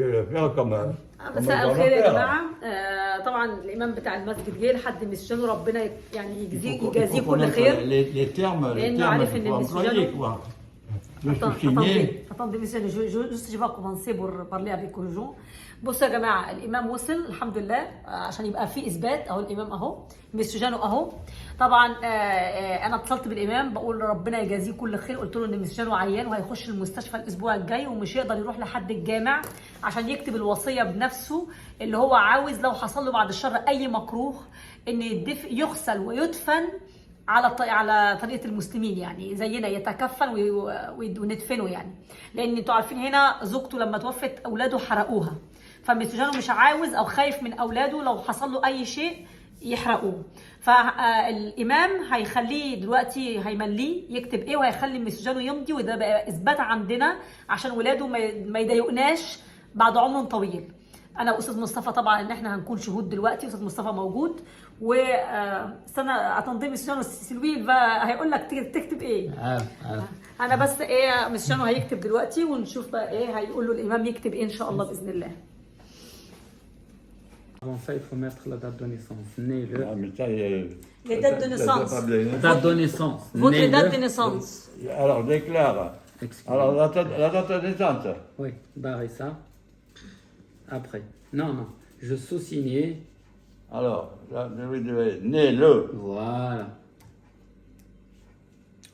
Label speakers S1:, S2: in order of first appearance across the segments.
S1: je vais le faire comme
S2: مساء
S1: comme
S2: الخير يا
S1: grand-père.
S2: جماعه. طبعا الامام بتاع المسجد جه لحد ميسيونو، ربنا يعني يجازيه كل
S1: connaître
S2: خير.
S1: les termes
S2: لأنه عارف
S1: qu'il
S2: إن
S1: faut employer,
S2: المسجد
S1: quoi. Je suis signé.
S2: Attendez, monsieur, je vais commencer pour parler avec les gens. بصوا يا جماعه، الامام وصل الحمد لله. عشان يبقى في اثبات اهو الامام اهو، ميسيجانو اهو. طبعا انا اتصلت بالامام بقول ربنا يجازيه كل خير، قلت له ان ميسيجانو عيان وهيخش المستشفى الاسبوع الجاي ومش هيقدر يروح لحد الجامع عشان يكتب الوصيه بنفسه اللي هو عاوز لو حصل له بعد الشر اي مكروه ان يغسل ويدفن على طريقه المسلمين، يعني زينا يتكفن وندفنه يعني. لان انتوا عارفين هنا زوجته لما توفت اولاده حرقوها، فميسوجانو مش عاوز او خايف من اولاده لو حصل له اي شيء يحرقوه. فالامام هيخليه دلوقتي هيمليه يكتب ايه، وهيخلي ميسوجانو يمضي، وده بقى اثبات عندنا عشان ولاده ما يضايقناش بعد عمر طويل. انا واستاذ مصطفى طبعا ان احنا هنكون شهود دلوقتي، استاذ مصطفى موجود. و استنى تنظيم ميسيانو سيلوي هيقول لك تكتب ايه. انا بس ايه ميسيانو هيكتب دلوقتي ونشوف بقى ايه هيقول له الامام يكتب ايه ان شاء الله باذن الله.
S3: Avant ça, il faut mettre la date de naissance. Né le.
S1: Ah, mais ça, il y a-
S2: Les dates de naissance.
S3: Date de naissance.
S2: Votre
S3: Né
S2: date
S3: le.
S2: de naissance.
S1: Alors, déclare.
S3: Excusez-moi.
S1: Alors, la date de naissance.
S3: Oui, barrez ça. Après. Non, non. Je sous-signais.
S1: Alors, là, je vais dire, né le.
S3: Voilà.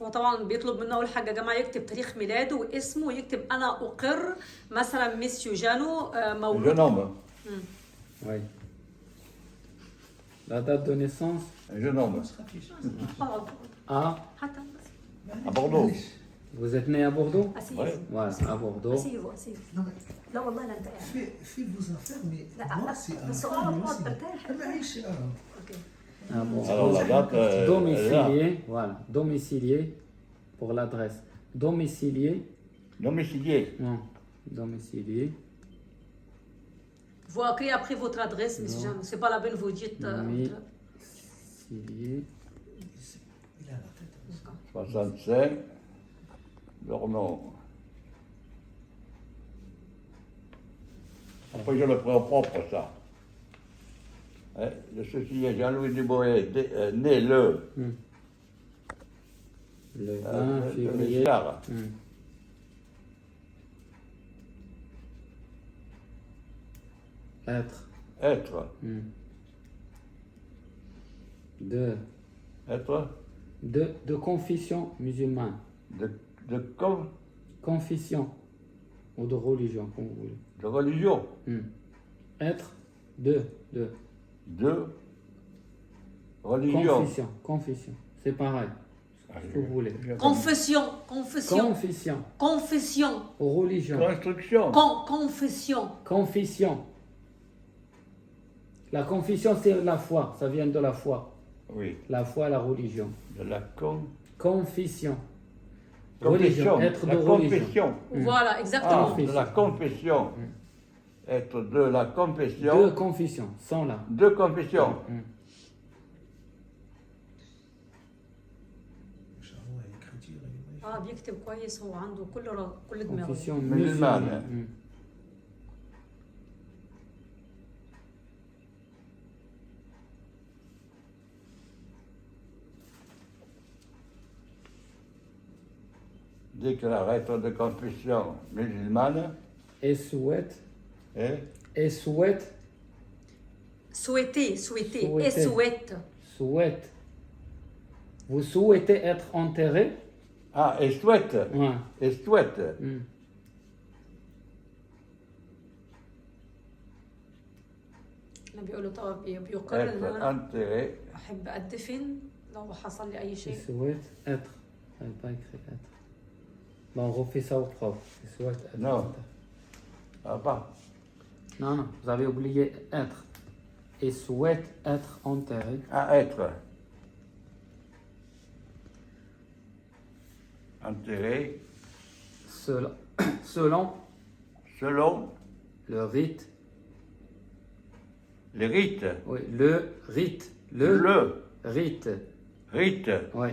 S2: هو طبعا بيطلب منه اول حاجه يا جماعه يكتب تاريخ ميلاده واسمه، ويكتب انا اقر مثلا ميسيو جانو مولود.
S1: Jeune homme.
S3: Oui. La date de naissance.
S1: Un jeune homme.
S3: À.
S2: حتى
S1: À Bordeaux.
S3: Vous êtes né à Bordeaux?
S2: اسيف
S1: Ouais.
S3: Voilà, à Bordeaux.
S2: اسيف. لا والله لا انت قاعد.
S4: Faites vos affaires, mais
S2: لا
S4: moi,
S2: لا
S4: c'est
S2: بس
S4: un
S2: اقعد
S4: famille
S2: اقعد
S4: aussi.
S2: ترتاح.
S4: معيش
S2: اوكي.
S3: À Bordeaux.
S1: Alors, la date. elle est là.
S3: Domicilié. Voilà. Domicilié. Pour l'adresse. Domicilié.
S1: Domicilié.
S3: Non. Domicilié.
S2: Vous écrivez après votre adresse, monsieur Jean. C'est pas la peine vous dites.
S3: Domicilié.
S4: Il a la tête.
S1: 65. Leur nom. Après, je le prends propre, ça. Hein, le souci est Jean-Louis Dubois, né le.
S3: Le 20
S1: le
S3: février.
S1: Richard.
S3: Être.
S1: Être.
S3: De.
S1: Être.
S3: De confession musulmane.
S1: De comme
S3: Confession. Ou de religion, comme vous voulez.
S1: de religion.
S3: Être. De.
S1: De religion.
S3: Confession. Confession. C'est pareil. Ce que vous voulez.
S2: Confession.
S3: Confession.
S2: Confession.
S3: Religion.
S1: Construction.
S2: Confession.
S3: Confession. La confession, c'est la foi. Ça vient de la foi.
S1: Oui.
S3: La foi, la religion.
S1: De la
S3: Confession.
S1: confession.
S3: Religion. Être
S1: La
S3: de religion.
S1: confession.
S2: Voilà, exactement.
S1: Ah, de la confession. Être de la confession.
S3: De confession. Sans la.
S1: De confession.
S4: شافوها écriture.
S2: بيكتب كويس، هو عنده كل دماغه.
S3: Confession
S1: Musulmane.
S3: musulmane.
S1: Déclare être de confession musulmane.
S3: Et souhaite.
S1: Et
S3: Et souhaite.
S2: Souhaiter. Et souhaite.
S3: Souhaite. Vous souhaitez être enterré?
S1: ah, et souhaite.
S3: Ouais.
S1: Et souhaite.
S2: انا بيقول له طب بيقرر ان
S1: Être
S2: انا
S1: enterré.
S2: احب ادفن لو حصل لي اي
S3: Il
S2: شيء.
S3: souhaite être. Je n'avais pas écrit être. Bon, on refait ça au propre. Il souhaite être.
S1: Non.
S3: enterré.
S1: Ah, pas.
S3: Non, non, vous avez oublié être. Et souhaite être enterré.
S1: À être. Enterré.
S3: Selon
S1: Selon
S3: le rite.
S1: les rites.
S3: Oui, le rite.
S1: Le
S3: Rite.
S1: rite.
S3: Oui,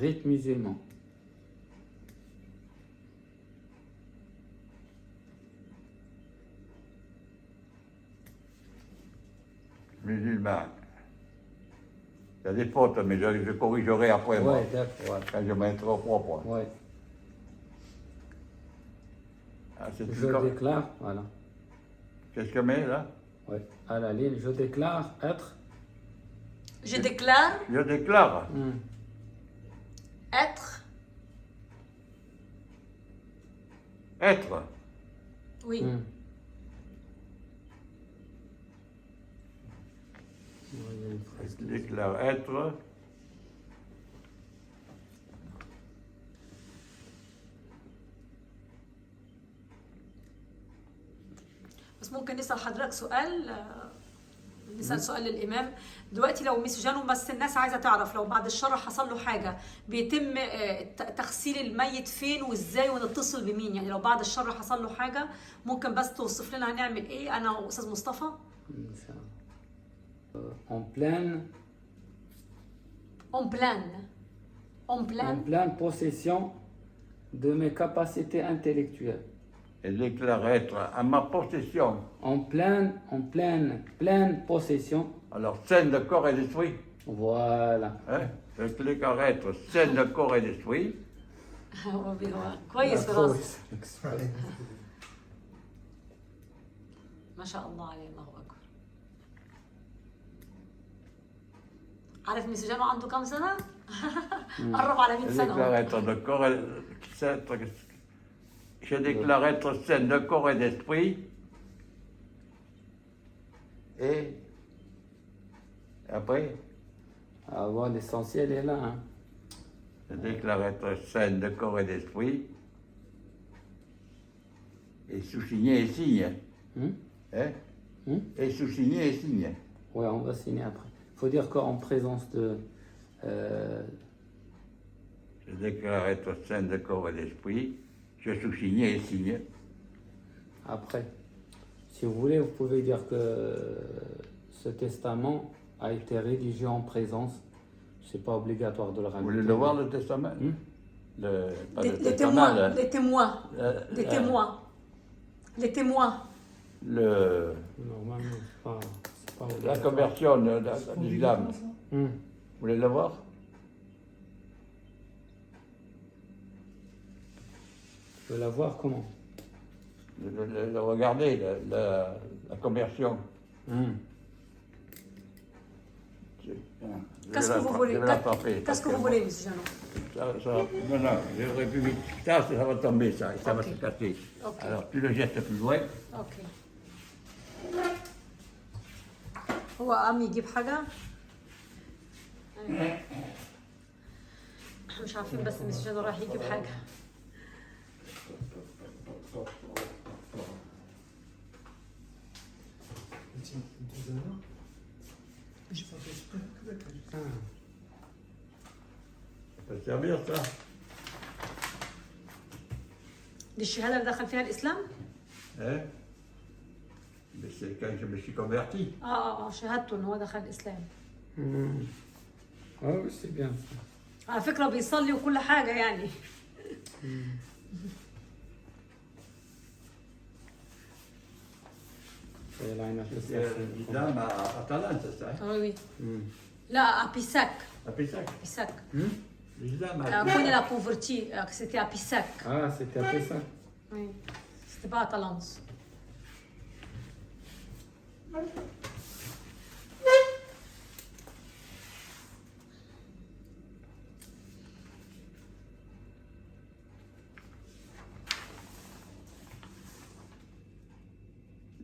S3: rite musulman.
S1: musulman. Il y a des fautes, mais je corrigerai après, moi,
S3: Ouais, d'accord,
S1: quand je mettrai au propre.
S3: ouais.
S1: Ah, c'est
S3: Je
S1: tout.
S3: déclare, voilà.
S1: Qu'est-ce que met là?
S3: Ouais. À la ligne, je déclare être.
S2: Je déclare
S1: Je déclare
S2: être.
S1: être.
S2: Oui.
S1: Je déclare être.
S2: بس ممكن نسأل حضرتك سؤال نسأل سؤال للإمام دلوقتي لو ميس جانو بس الناس عايزة تعرف لو بعد الشر حصل له حاجة بيتم تغسيل الميت فين وإزاي ونتصل بمين يعني لو بعد الشر حصل له حاجة ممكن بس توصف لنا هنعمل إيه أنا وأستاذ مصطفى
S3: En pleine,
S2: en pleine
S3: en pleine possession de mes capacités intellectuelles.
S1: Et déclare être à ma possession.
S3: En pleine possession.
S1: Alors, saine de corps et d'esprit.
S3: Voilà.
S1: Hein? Je déclare être saine de corps et d'esprit.
S2: هو كويس في راسه ما شاء الله عليه الله أكبر عارف ميس جانو عنده كم سنة؟ قرب على 100
S1: Je
S2: سنة
S1: déclare être de corps et... Je déclare être saine de corps et d'esprit. Et après,
S3: Ah bon, l'essentiel est là. Hein.
S1: je déclare être saine de corps et d'esprit. Et sous-signé et signe. Hein? Et sous-signé et signe.
S3: Ouais, on va signer après. Il faut dire qu'en présence de...
S1: Je déclare être saine de corps et d'esprit. Je sous-signe et signe.
S3: Après, si vous voulez, vous pouvez dire que ce testament a été rédigé en présence. C'est pas obligatoire de le
S1: Vous
S3: rajouter.
S1: voulez le voir, le testament? Pas le
S2: les
S1: testament,
S2: témoins les témoins les témoins les témoins
S3: Normalement, c'est pas
S1: la
S3: obligatoire.
S1: conversion de l'islam. Vous voulez le voir?
S3: Je veux la voir comment?
S1: Regardez, la conversion.
S2: Qu'est-ce que vous voulez
S1: l'attraper.
S2: Qu'est-ce que vous voulez monsieur Jano
S1: Non, j'aurais pu vite. Ça va tomber, ça va
S2: Ok.
S1: se casser.
S2: Ok.
S1: Alors, tu le jettes plus loin.
S2: اوكي هو قام يجيب حاجة مش عارفين بس مش جانو رايح يجيب حاجة
S1: Ça peut servir, ça.
S2: دي الشهادة اللي دخل فيها الإسلام؟
S1: Hein? Mais c'est quand je me suis converti.
S2: شهادته إن هو دخل الإسلام
S3: Ah oui, c'est bien ça.
S2: على فكرة بيصلي وكل حاجة يعني
S3: C'est là une
S1: C'est
S3: association.
S1: l'islam à Talente, c'est ça? Hein?
S2: oui لا à Pissac
S1: À Pessac.
S2: Pissac
S1: L'islam
S2: quand il a converti c'était à Pissac
S3: Ah, c'était après ça.
S2: oui c'était pas à Talence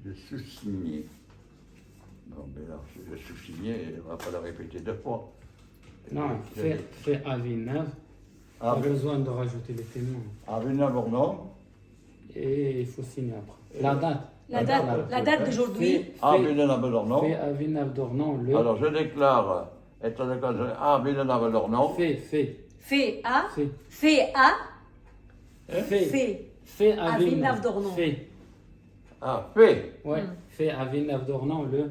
S1: Je sous-signais. Non, mais là, je sous-signais, on ne va pas le répéter deux fois.
S3: Non, fais avis neuf. Pas besoin de rajouter les témoins.
S1: Avec un nom.
S3: Et il faut signer après. La date.
S2: la date d'aujourd'hui
S1: Avec un nom.
S3: Fais avis neuf d'ornement le.
S1: Alors, je déclare, être de quoi avec un nom.
S3: Fais.
S2: fait à
S3: Fais.
S2: fait à
S3: Fais.
S2: fait
S3: avis
S2: avis neuf
S3: neuf
S2: d'ornement.
S3: Fais.
S1: Ah, fait.
S3: Ouais. Fais avis neuf d'ornement le.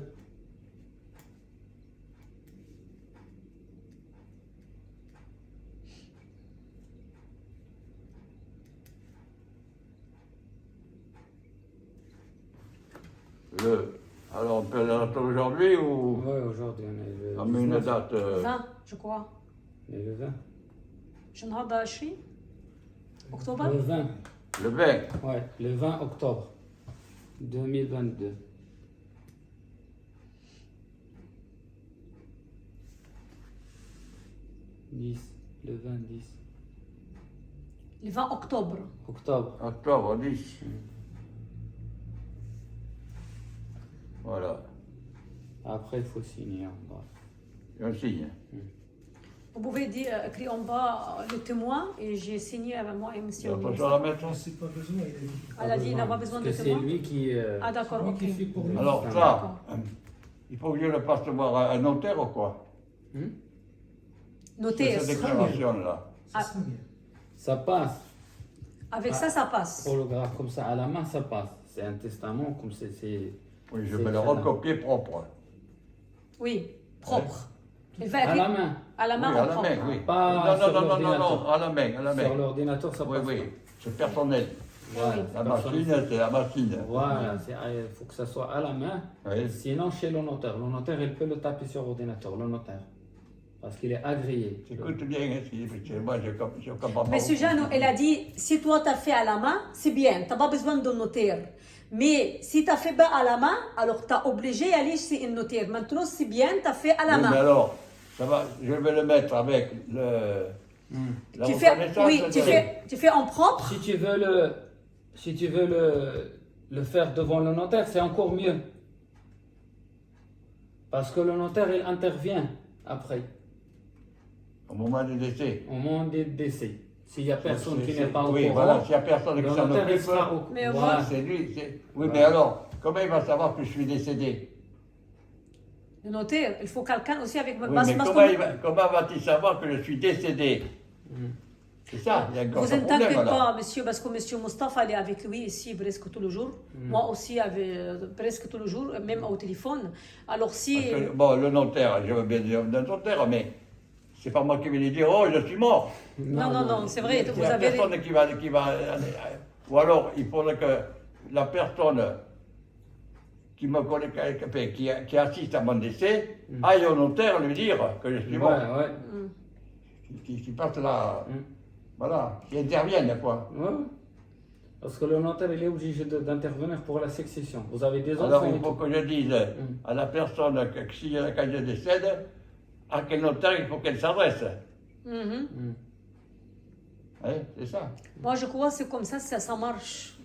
S1: Le Alors, on peut l'attendre aujourd'hui ou
S3: Ouais, aujourd'hui, on est le
S1: on met une
S3: 19.
S1: date
S2: 20 je crois.
S3: On est le 20.
S2: Je النهارده 20
S3: Le
S2: اكتوبر.
S3: 20.
S1: le 20.
S3: Ouais, le 20 octobre 2022. Le 20, 10.
S2: Le 20 octobre.
S3: Octobre.
S1: Octobre 10. Voilà.
S3: Après, il faut signer en bas.
S1: Et on signe.
S2: Vous pouvez dire, écrire en bas le témoin et j'ai signé avec moi et
S1: Il
S2: monsieur.
S1: n'y a pas besoin de la mettre.
S4: C'est pas besoin, il a dit.
S2: Elle a dit, il n'a pas besoin de
S3: Parce que
S2: témoin.
S3: c'est lui qui.
S2: Ah d'accord,
S4: Lui
S2: ok.
S4: qui fait pour lui.
S1: Alors
S2: D'accord.
S1: ça, il faut que je le passe voir un notaire ou quoi?
S2: Notaire.
S1: Cette déclaration-là.
S4: Ça serait bien.
S3: Ça passe.
S2: Avec ça, ça passe.
S3: Holographe comme ça, à la main, ça passe. C'est un testament, comme c'est.
S1: Oui, je
S3: C'est
S1: vais le
S3: ça.
S1: recopier propre.
S2: Oui, propre. Il va
S3: À
S2: écrire
S3: la main.
S2: à la main
S1: Oui,
S2: en
S1: à la
S2: propre.
S1: main, oui.
S3: Pas
S1: non,
S3: sur
S1: non, non, non,
S3: l'ordinateur.
S1: non, à la main, à la main.
S3: Sur l'ordinateur, ça
S1: Oui,
S3: passe.
S1: oui, c'est personnel.
S3: Voilà,
S2: Oui.
S1: La
S3: personne-
S1: machine, c'est la machine.
S3: Voilà, il faut que ça soit à la main.
S1: Oui.
S3: Sinon, chez le notaire. Le notaire, il peut le taper sur l'ordinateur, le notaire. Parce qu'il est agréé.
S1: Écoute bien, hein, moi je comprends pas.
S2: Monsieur Jeannot, elle a dit, si toi tu as fait à la main, c'est bien, tu n'as pas besoin de notaire. Mais si tu as fait pas à la main, alors tu es obligé d'aller chez un notaire. Maintenant, c'est bien, tu as fait à la
S1: Oui,
S2: main.
S1: mais alors, ça va, je vais le mettre avec la
S2: Tu fais,
S1: reconnaissance
S2: oui,
S1: de-
S2: tu fais en propre.
S3: Si tu veux le faire devant le notaire, c'est encore mieux. Parce que le notaire, il intervient après,
S1: au moment du décès.
S3: au moment des décès. S'il n'y a personne qui n'est pas au
S1: Oui,
S3: courant,
S1: voilà, s'il n'y a personne
S3: le
S1: qui s'en
S3: notaire, il
S1: occupe,
S3: sera au
S2: Mais au
S3: voilà.
S2: moins-
S1: c'est lui. Oui,
S3: Voilà.
S1: mais alors, comment il va savoir que je suis décédé?
S2: Le notaire, il faut quelqu'un aussi avec
S1: Oui,
S2: parce-
S1: mais
S2: parce
S1: comment,
S2: que-
S1: comment va-t-il savoir que je suis décédé? C'est ça, il y a encore
S2: Vous
S1: un
S2: ne
S1: problème
S2: t'inquiétez
S1: là.
S2: pas, monsieur, parce que monsieur Mustafa elle est avec lui ici presque tous les jours. Moi aussi, presque tous les jours, même au téléphone. Alors si...
S1: Parce que, bon, le notaire, je veux bien dire le notaire, mais c'est pas moi qui vais lui dire, oh, je suis mort.
S2: Non, c'est vrai,
S1: Il
S2: vous
S1: n'y a
S2: avez...
S1: personne qui va. Ou alors, il faudrait que la personne qui me connaît, qui assiste à mon décès, aille au notaire lui dire que je suis mort.
S3: Ouais, ouais.
S1: Qui passe là. Voilà, qui intervienne, quoi.
S3: Ouais. Parce que le notaire, il est obligé d'intervenir pour la succession. Vous avez des
S1: Alors,
S3: enfants.
S1: il faut que je dise à la personne que si quand je décède, à quel notaire il faut qu'elle s'adresse.
S2: Mhm.
S1: Hein, c'est ça.
S2: Moi, je crois que c'est comme ça marche.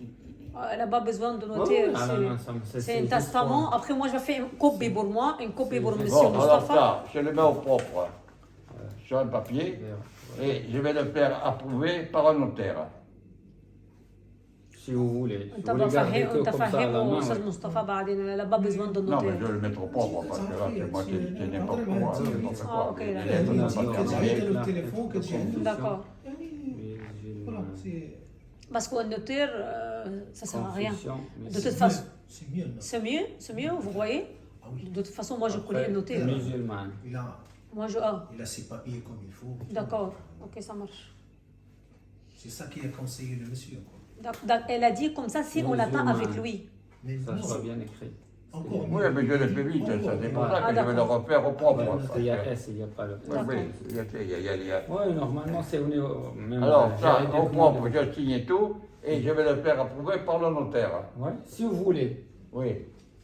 S2: Elle n'a pas besoin de
S3: Ouais,
S2: notaire.
S3: à la main,
S2: C'est un testament. Après, moi, je vais faire une copie pour moi, une copie pour
S3: C'est-
S2: monsieur
S1: Bon, alors
S2: Mustafa.
S1: ça, je le mets au propre sur un papier et je vais le faire approuver par un notaire.
S3: Si vous voulez. Si
S2: انت
S3: vous voulez garder que
S2: انت
S3: comme ça à la
S2: فاهمه
S3: main.
S2: استاذ
S3: ouais.
S2: مصطفى بعدين elle n'a pas besoin de
S1: Non, mais je
S2: notaire.
S1: vais le mettre au propre parce que là, c'est moi qui c'est n'importe quoi. n'importe
S2: Ah,
S1: quoi.
S2: ok,
S1: Les
S2: d'accord.
S1: lettres,
S4: Il
S1: on
S4: dit
S1: va
S4: que
S1: pas
S4: tu
S1: faire
S4: as le téléphone, que tu as...
S2: D'accord.
S4: Voilà, c'est...
S2: Parce qu'un notaire, ça ne sert à rien.
S3: Confusion, mais
S2: De
S3: c'est-
S2: toute façon,
S4: C'est mieux, non?
S2: c'est mieux, vous voyez.
S4: Ah oui.
S2: De toute façon, moi, je connais un notaire.
S3: Musulman.
S2: Moi,
S4: Il a ses papiers comme il faut.
S2: d'accord, ok, ça marche.
S4: C'est ça qui a conseillé le monsieur, quoi.
S2: Elle a dit comme ça, si on l'attend
S3: Musulman.
S2: avec lui.
S4: Mais
S3: Ça
S4: non,
S3: soit bien écrit.
S4: encore
S1: Oui, mais je le fais vite, ça, c'est pour ça
S2: Ah,
S1: que je vais le
S2: d'accord.
S1: refaire au propre.
S3: Ouais,
S1: parce
S3: parce qu'il y a
S1: que-
S3: S, il n'y a pas le.
S1: Oui, oui, il y a-
S3: Ouais, normalement, c'est on est même.
S1: Alors, ça,
S3: j'ai
S1: au
S3: arrêté
S1: propre,
S3: de-
S1: je signe tout et je vais le faire approuver par le notaire.
S3: Ouais, si vous voulez.
S1: Oui.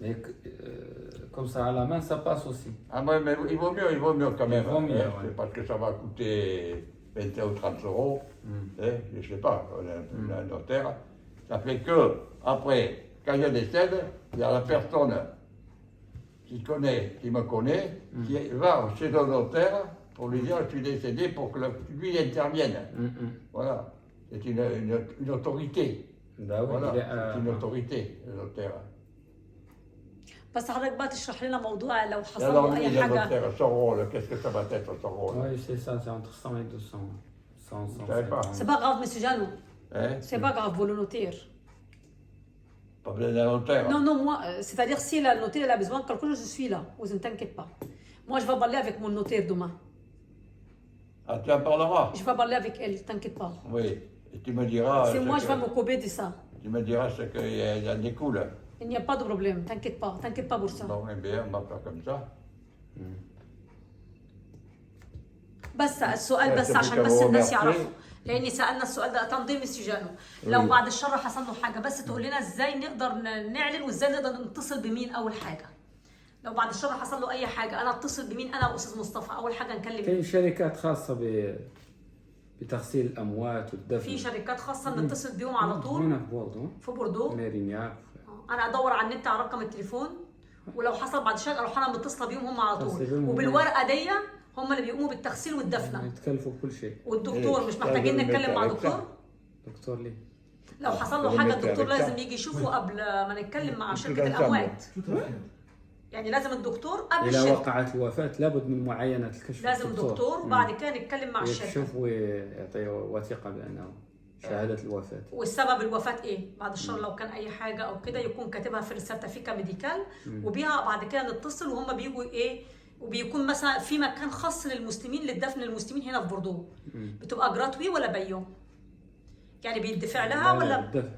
S3: Mais comme ça, à la main, ça passe aussi.
S1: Ah, mais il vaut mieux quand même.
S3: Il vaut mieux,
S1: hein,
S3: ouais.
S1: c'est parce que ça va coûter 20 ou 30 euros. Hein, je ne sais pas, un notaire. Ça fait que, après, quand je décède, il y a la personne qui me connaît, qui va chez le notaire pour lui dire je suis décédé pour que lui intervienne. Voilà. C'est une autorité.
S3: Bah oui,
S1: Voilà,
S3: il est,
S1: c'est une autorité, le notaire.
S2: بس حضرتك بقى تشرح لنا موضوع لو
S1: Et
S2: حصل
S1: alors
S2: له
S1: lui,
S2: اي
S1: le
S2: حاجه.
S1: notaire, son rôle, qu'est-ce que ça va être son rôle?
S3: Oui, c'est ça, c'est entre 100 et 200. 100,
S1: Je savais pas.
S3: 150.
S2: C'est pas grave, monsieur Jeannot.
S1: Hein?
S2: C'est pas grave pour le notaire.
S1: Pas besoin d'un notaire.
S2: Non, non, moi, c'est-à-dire si la notaire elle a besoin de quelque chose, je suis là. Vous ne t'inquiète pas. Moi, je vais parler avec mon notaire demain.
S1: Ah, tu en parleras?
S2: Je vais parler avec elle, t'inquiète pas.
S1: Oui. Et tu me diras.
S2: C'est
S1: ce
S2: moi,
S1: que-
S2: je vais m'occuper de ça.
S1: Tu me diras ce qu'il en découle.
S2: Il n'y a pas de problème, t'inquiète pas pour ça.
S1: Bon, eh bien, on va faire comme ça.
S2: بس السؤال بس
S1: تبي
S2: عشان بس
S1: كمان
S2: الناس
S1: نحكي؟
S2: يعرفوا لاني سالنا السؤال ده تنظيم مسيو جانو لو بعد الشر حصل له حاجه بس تقول لنا ازاي نقدر نعلن وازاي نقدر نتصل بمين اول حاجه لو بعد الشر حصل له اي حاجه انا اتصل بمين انا واستاذ مصطفى اول حاجه نكلم
S3: في شركات خاصة بتغسيل الأموات والدفن.
S2: في شركات خاصه نتصل بيهم على طول
S3: هنا في بوردو.
S2: في بوردو
S3: ميرينياك.
S2: انا ادور على النت على رقم التليفون ولو حصل بعد الشر اروح انا متصله بيهم هم على
S3: خاصة
S2: طول
S3: بيهم هم.
S2: وبالورقه دي هم اللي بيقوموا بالتغسيل والدفنه
S3: يتكلفوا بكل شيء.
S2: والدكتور مش محتاجين نتكلم مع دكتور
S3: دكتور ليه؟
S2: لو حصل له حاجه الدكتور لازم يجي يشوفه قبل ما نتكلم مع شركه الاموات
S4: Tout à fait.
S2: يعني لازم الدكتور قبل
S3: إذا
S2: الشركه
S3: وقعت الوفاة لابد من معاينة الكشف.
S2: لازم دكتور وبعد كده نتكلم مع الشركه
S3: يكشف ويعطي وثيقة بأنه شهادة الوفاة.
S2: والسبب الوفاه ايه بعد الشر لو كان اي حاجه او كده يكون كاتبها في السيرتيفيكا ميديكال وبيها بعد كده نتصل وهم بيجوا ايه وبيكون مثلا في مكان خاص للمسلمين للدفن للمسلمين هنا في بوردو بتبقى جراتوي ولا بيو يعني بيدفع لها ولا
S3: الدفع.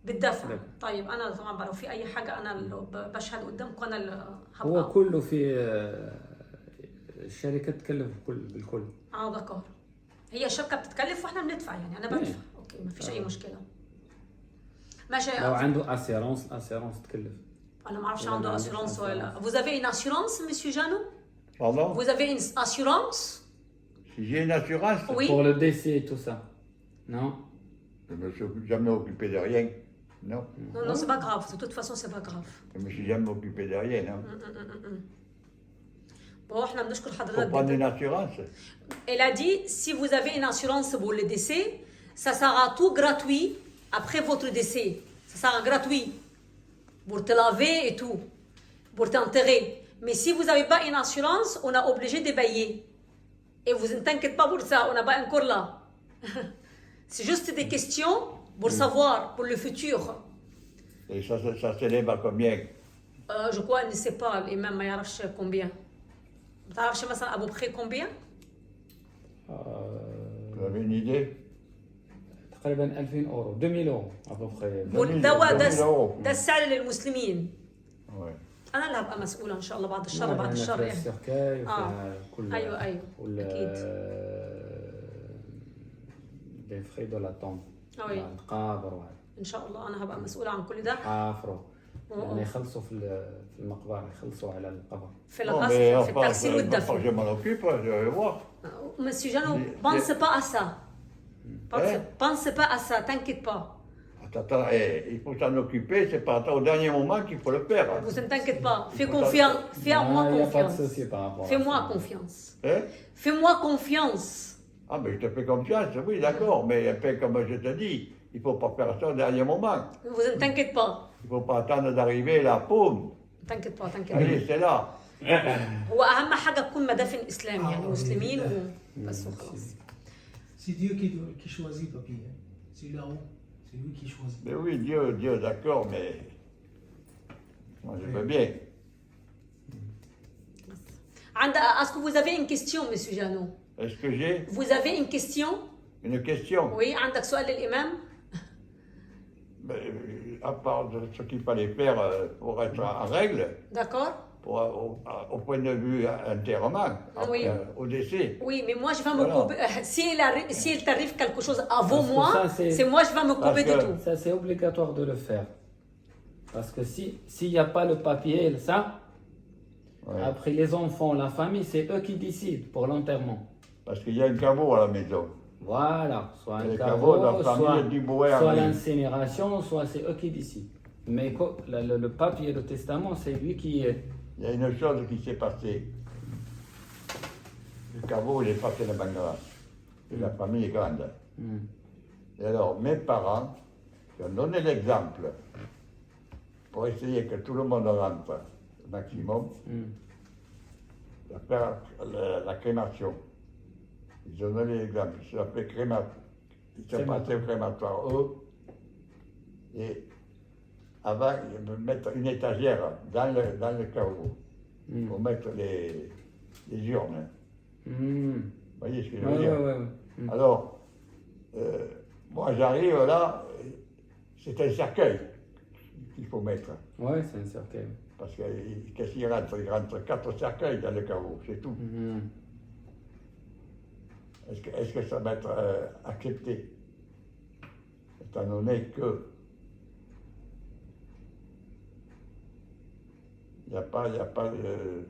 S2: بالدفع
S3: لا.
S2: طيب انا طبعا بقى لو في اي حاجه انا اللي بشهد قدامكم انا اللي
S3: هو
S2: هبقى
S3: كله في الشركة تكلف بالكل.
S2: دكار هي الشركه بتتكلف واحنا بندفع يعني انا بدفع اوكي ما فيش اي مشكله ماشي
S3: لو عنده اسيرونس تكلف.
S2: انا ما اعرفش
S3: ولا
S2: عنده
S3: ما عندوش
S2: اسيرونس ولا لا
S3: assurance.
S2: vous avez une assurance monsieur Jano
S1: Pardon?
S2: vous avez une assurance
S1: Si j'ai une assurance,
S2: oui
S3: Pour le décès et tout ça. Non?
S1: je ne me suis jamais occupé de rien. Non.
S2: non non c'est pas grave de toute façon c'est pas grave
S1: Je ne me suis jamais occupé de rien. Non.
S2: bon احنا بنشكر
S1: Pour
S2: حضرتك
S1: prendre
S2: جدا
S1: une assurance,
S2: elle a dit si vous avez une assurance pour le décès ça sera tout gratuit après votre décès ça sera gratuit pour te laver et tout pour t'enterrer mais si vous n'avez pas une assurance on est obligé de payer et vous ne t'inquiétez pas pour ça on n'est pas encore là c'est juste des questions pour savoir pour le futur
S1: et ça s'élève à combien?
S2: je crois ne sait pas l'imam ما يعرفش combien ما تعرفش مثلا à peu près combien
S1: Vous avez une idée?
S3: تقريبا 2000 اورو 2000 اورو ابوبخي.
S2: والدواء
S1: 2000 يورو.
S2: ده السعر للمسلمين
S1: Ouais.
S2: انا اللي هبقى مسؤوله ان شاء الله بعد الشر بعد الشر
S3: فيها
S2: يعني
S3: السيركاي وفيها كل
S2: أيوة، أكيد.
S3: لي فري دو لا توم.
S2: أوي.
S3: القبر وهذا.
S2: ان شاء الله انا هبقى مسؤوله عن كل ده
S3: حافروا. يعني يخلصوا في المقبره يخلصوا على القبر.
S2: في
S1: Non,
S2: الغسل
S1: mais
S2: في
S1: enfin,
S2: التغسيل
S1: je
S2: والدفن
S1: m'en occupe, je vais voir.
S2: مسيو جانو pense pas à ça
S1: Hein?
S2: pense pas à ça t'inquiète pas
S1: Attends, il faut s'en occuper, c'est pas au dernier moment qu'il faut le faire.
S2: vous ne t'inquiète pas fais confiance fais à moi
S3: Il n'y a pas de
S2: confiance
S3: souci par rapport à
S2: fais-moi
S3: ça.
S2: confiance
S1: Hein?
S2: fais-moi confiance
S1: Ah, mais je te fais confiance, oui, d'accord, mais un peu comme je te dis, il ne faut pas faire ça au dernier moment.
S2: vous ne t'inquiète pas
S1: Il ne faut pas attendre d'arriver la paume.
S2: t'inquiète pas t'inquiète
S1: Allez,
S2: pas
S1: c'est là.
S2: هو اهم حاجه تكون مدافن اسلام يعني مسلمين بس وخلاص
S4: C'est Dieu qui choisit, papy. Hein. C'est là-haut. C'est lui qui choisit.
S1: Mais oui, Dieu, d'accord, mais moi je veux bien.
S2: est-ce que vous avez une question monsieur Jano
S1: Est-ce que j'ai
S2: vous avez une question
S1: une question?
S2: oui عندك سؤال للامام
S1: Mais, à part de ce qu'il fallait faire pour être en règle,
S2: d'accord
S1: au point de vue enterrement,
S2: Oui.
S1: au décès.
S2: Oui, mais moi je vais me
S1: Voilà.
S2: couper. Si il t'arrive quelque chose avant
S3: Parce que
S2: moi,
S3: ça, c'est-
S2: c'est moi je vais me
S1: Parce
S2: couper de
S1: que-
S2: tout.
S3: Ça, c'est obligatoire de le faire. Parce que s'il n'y a pas le papier, ça,
S1: Ouais.
S3: après les enfants, la famille, c'est eux qui décident pour l'enterrement.
S1: Parce qu'il y a un caveau à la maison.
S3: Voilà, soit
S1: Et
S3: un
S1: les
S3: caveau,
S1: caveaux, la famille du Boer,
S3: soit
S1: oui.
S3: l'incinération, soit c'est eux qui décident. Mais le papier, le testament, c'est lui qui est.
S1: Il y a une chose qui s'est passée. Le caveau, il est passé dans Bangladesh. Et la famille est grande. Et alors, mes parents, qui ont donné l'exemple pour essayer que tout le monde rentre au maximum, de faire la crémation. Ils ont donné l'exemple. Ils ont fait crémation. Ils sont passés au crématoire, eux. Et avant, ils me mettent une étagère dans le caveau pour mettre les urnes. Vous voyez ce que je veux dire? Alors, moi j'arrive là, c'est un cercueil. qu'il faut mettre.
S3: Ouais, c'est un cercueil.
S1: Parce que qu'est-ce qu'il rentre? Il rentre 4 cercueils dans le caveau, c'est tout.
S3: Mhm.
S1: Est-ce que ça va être accepté? Étant donné que il n'y a pas de,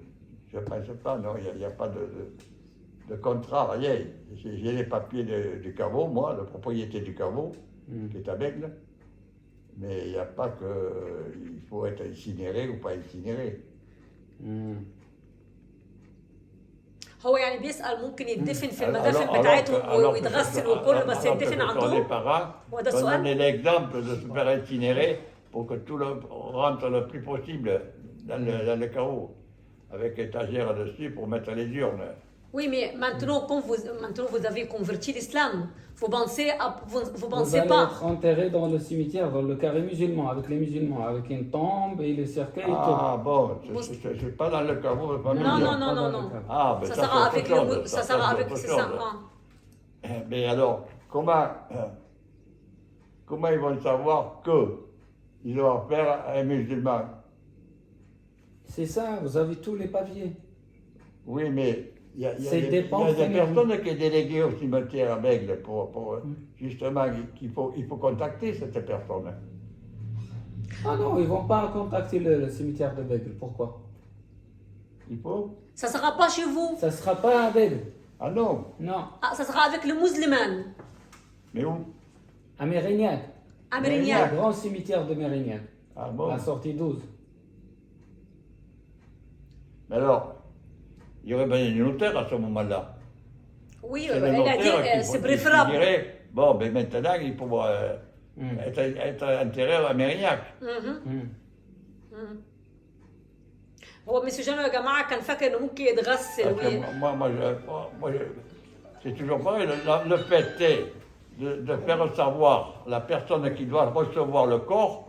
S1: je ne pense pas, non, il n'y a pas de contrat, rien. J'ai les papiers du caveau, moi, la propriété du caveau, qui est à Bègle, mais il n'y a pas que il faut être incinéré ou pas incinéré.
S3: Mhm.
S2: هو يعني بيسأل ممكن يدفن في
S1: Alors
S2: المدافن
S1: que-
S2: بتاعتهم
S1: alors que-
S2: ويتغسل وكله بس
S1: alors que
S2: يدفن
S1: ce sont les
S2: عندهم؟
S1: parents
S2: وده
S1: qui ont
S2: السؤال؟
S1: donné l'exemple de se faire incinérer pour que tout rentre le plus possible dans le caveau, avec étagère dessus pour mettre les urnes.
S2: Oui, mais maintenant vous avez converti l'islam. Vous pensez
S3: Vous
S2: pensez
S3: allez
S2: pas.
S3: être enterré dans le cimetière, dans le carré musulman, avec les musulmans, avec une tombe et le cercueil et tout.
S1: Ah bon, c'est pas dans le caveau de famille.
S2: Non, non,
S1: hein.
S2: non, non,
S3: dans
S2: non.
S3: le cadre.
S1: Ah, ben
S2: Ça
S1: ça,
S2: sera
S1: c'est
S2: avec
S1: autre chose,
S2: ça sera
S1: c'est
S2: avec
S1: autre
S2: c'est
S1: chose.
S2: ça. Ah.
S1: Mais alors, comment ils vont savoir qu'ils ont affaire à un musulman?
S3: C'est ça, vous avez tous les papiers.
S1: Oui, mais il y a
S3: C'est
S1: des
S3: des pamphlets.
S1: personnes qui sont déléguées au cimetière à Bègle pour justement, il faut contacter cette personne.
S3: Ah non, ils vont pas contacter le cimetière de Bègle. Pourquoi?
S1: Il faut?
S2: Ça sera pas chez vous.
S3: Ça sera pas à Bègle.
S1: Ah non,
S3: Non,
S2: Ah, ça sera avec le musulman.
S1: mais où?
S3: à Mérignac.
S2: À
S3: Le
S2: Mérignac.
S3: grand cimetière de Mérignac.
S1: Ah bon?
S3: La sortie 12.
S1: Mais alors, il y aurait bien un notaire à ce moment-là.
S2: Oui,
S1: C'est le
S2: elle a
S1: notaire
S2: dit
S1: qui
S2: c'est
S1: qui
S2: préférable.
S1: dirait, bon, ben maintenant, il faut être enterré à Mérignac.
S3: Mhm.
S2: هو مسيو جانو يا جماعه كان فاكر انه ممكن يتغسل
S1: Parce que c'est toujours pareil, le fait est de faire savoir la personne qui doit recevoir le corps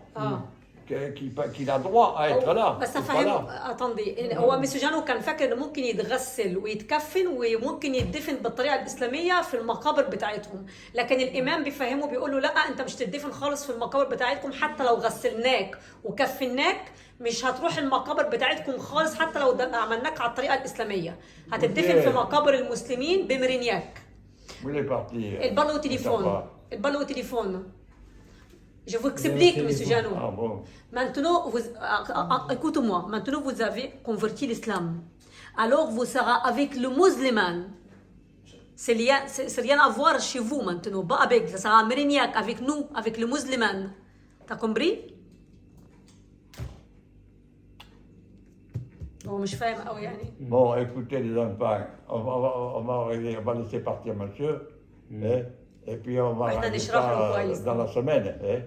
S1: qu'il a droit à être là.
S2: بس
S1: ou pas
S2: افهمه
S1: là.
S2: اتندي هو مسيو جانو كان فاكر انه ممكن يتغسل ويتكفن وممكن يدفن بالطريقه الاسلاميه في المقابر بتاعتهم، لكن الامام بيفهمه بيقول له لا انت مش تدفن خالص في المقابر بتاعتكم، حتى لو غسلناك وكفناك مش هتروح المقابر بتاعتكم خالص، حتى لو عملناك على الطريقه الاسلاميه هتدفن في مقابر المسلمين بمرينياك.
S1: Où il est parti?
S2: البالو تليفون البالو تليفون. Je vous explique, monsieur Jano.
S1: Ah bon.
S2: Maintenant, écoute-moi. Maintenant, vous avez converti l'islam. Alors, vous serez avec le musulman. C'est rien à voir chez vous maintenant. Pas avec. Ça sera à Mérignac, avec nous, avec le musulman. T'as compris? Bon, مش فاهم قوي يعني.
S1: Bon, écoutez les enfants, on va laisser partir monsieur, hein, et puis on va
S2: Ouais,
S1: régler
S2: نشرح له
S1: ça
S2: كويس.
S1: dans la semaine. Hein,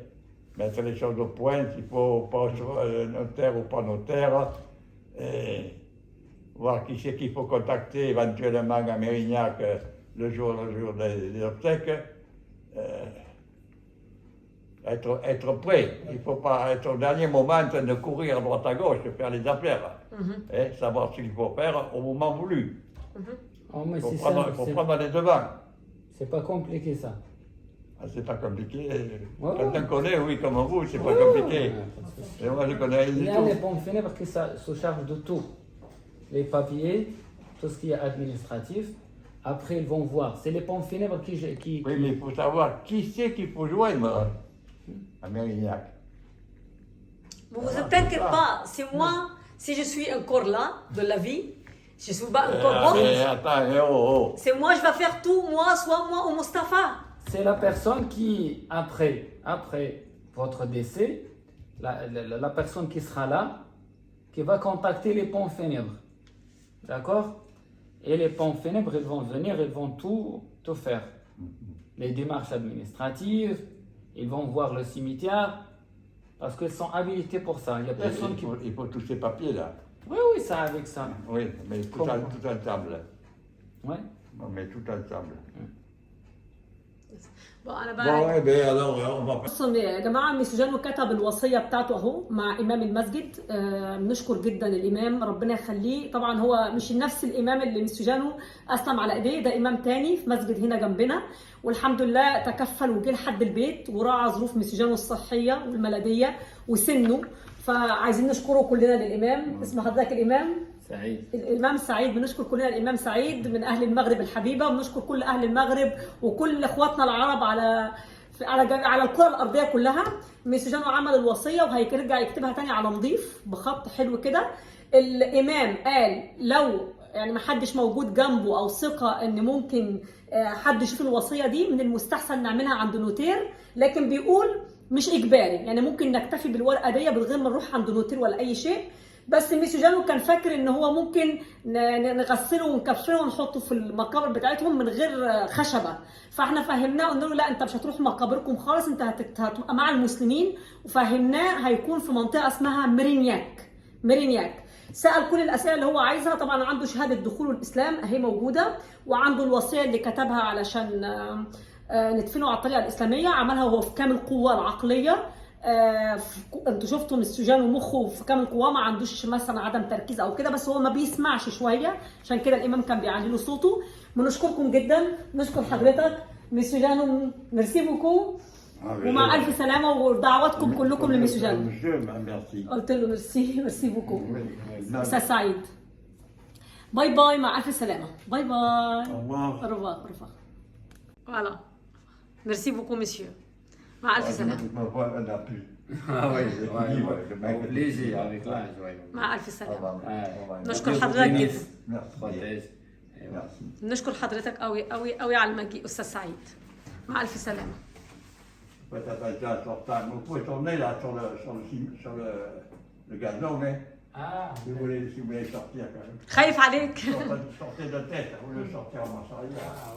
S1: mettre les choses au point, s'il faut pas notaire ou pas notaire, et voir qui c'est qu'il faut contacter éventuellement à Mérignac le jour des obsèques. Être prêt. Il ne faut pas être au dernier moment en train de courir à droite à gauche, faire les affaires. Hein, savoir ce qu'il faut faire au moment voulu.
S3: Oh, mais
S1: Il faut
S3: c'est
S1: prendre,
S3: ça,
S1: il faut prendre les devants.
S3: c'est pas compliqué ça.
S1: Ah, c'est pas compliqué.
S3: Ouais,
S1: Quand
S3: ouais.
S1: on connaît, oui, comme vous, c'est pas
S3: Ouais,
S1: compliqué.
S3: ouais, pas de souci.
S1: Et moi, je connais rien
S3: Il
S1: du
S3: y a les
S1: tout.
S3: pompes funèbres qui se chargent de tout. Les papiers, tout ce qui est administratif. Après, ils vont voir. C'est les pompes funèbres qui...
S1: Oui, mais il faut savoir qui c'est qu'il faut joindre à Mérignac.
S2: Ne vous inquiétez pas. C'est moi, si je suis encore là, de la vie, je suis pas encore morte.
S1: Mais attends, oh.
S2: C'est moi, je vais faire tout, soit moi ou Mustapha.
S3: C'est la personne qui, après votre décès, la personne qui sera là, qui va contacter les pompes funèbres. D'accord? Et les pompes funèbres, ils vont venir, ils vont tout faire. Les démarches administratives, ils vont voir le cimetière, parce qu'ils sont habilités pour ça. Il n'y a personne qui...
S1: Il faut tous ces papiers-là.
S3: Oui, ça avec ça.
S1: Oui, mais tout ensemble.
S3: Ouais.
S1: Non, mais tout ensemble.
S2: انا
S1: Bon,
S2: بقى
S1: eh bien, alors, on va
S2: بصوا يا جماعه ميسوجانو كتب الوصيه بتاعته اهو مع امام المسجد. بنشكر جدا الامام ربنا يخليه. طبعا هو مش نفس الامام اللي ميسوجانو اسلم على ايديه، ده امام تاني في مسجد هنا جنبنا، والحمد لله تكفل وجه لحد البيت وراعى ظروف ميسوجانو الصحيه والملديه وسنه، فعايزين نشكره كلنا للامام. اسم حضرتك الامام
S3: سعيد.
S2: الامام سعيد. بنشكر كلنا الامام سعيد من اهل المغرب الحبيبه، وبنشكر كل اهل المغرب وكل اخواتنا العرب على الكره الارضيه كلها. ميسوجانو عمل الوصيه وهيرجع يكتبها تاني على نظيف بخط حلو كده. الامام قال لو يعني ما حدش موجود جنبه او ثقه ان ممكن حد يشوف الوصيه دي، من المستحسن نعملها عند نوتير، لكن بيقول مش اجباري، يعني ممكن نكتفي بالورقه دي من غير ما نروح عند نوتير ولا اي شيء. بس ميسوجانو كان فاكر ان هو ممكن نغسله ونكفره ونحطه في المقابر بتاعتهم من غير خشبه، فاحنا فهمناه قلنا له لا انت مش هتروح مقابركم خالص، انت هتبقى مع المسلمين، وفهمناه هيكون في منطقه اسمها ميرينياك. سأل كل الأسئلة اللي هو عايزها. طبعا عنده شهادة دخول الإسلام أهي موجودة، وعنده الوصية اللي كتبها علشان ندفنه على الطريقة الإسلامية، عملها وهو في كامل قوة العقلية. انتوا شفتوا ميسوجانو مخه في كامل قواه، ما عندوش مثلا عدم تركيز او كده، بس هو ما بيسمعش شويه، عشان كده الامام كان بيعلي له صوته. بنشكركم جدا، نشكر حضرتك ميسوجانو، ميرسي بوكو، ومع الف سلامه ودعواتكم كلكم لميسوجانو. قلت له ميرسي بوكو. استاذ سعيد باي باي، مع الف سلامه، باي باي. رفاق فوالا. ميرسي بوكو مسيو، مع الف سلامه.
S3: Ah oui, ouais, léger avec l'âge, ouais.
S2: مع الف سلامه. نشكر حضرتك جدا.
S3: Protège.
S2: نشكر حضرتك قوي قوي قوي على المجيء استاذ سعيد، مع الف سلامه.
S1: Vous pouvez tourner là sur le gazon, mais
S3: Ah,
S1: si vous voulez sortir quand même.
S2: خايف عليك.
S1: Sortez de tête, vous voulez sortir en marche arrière.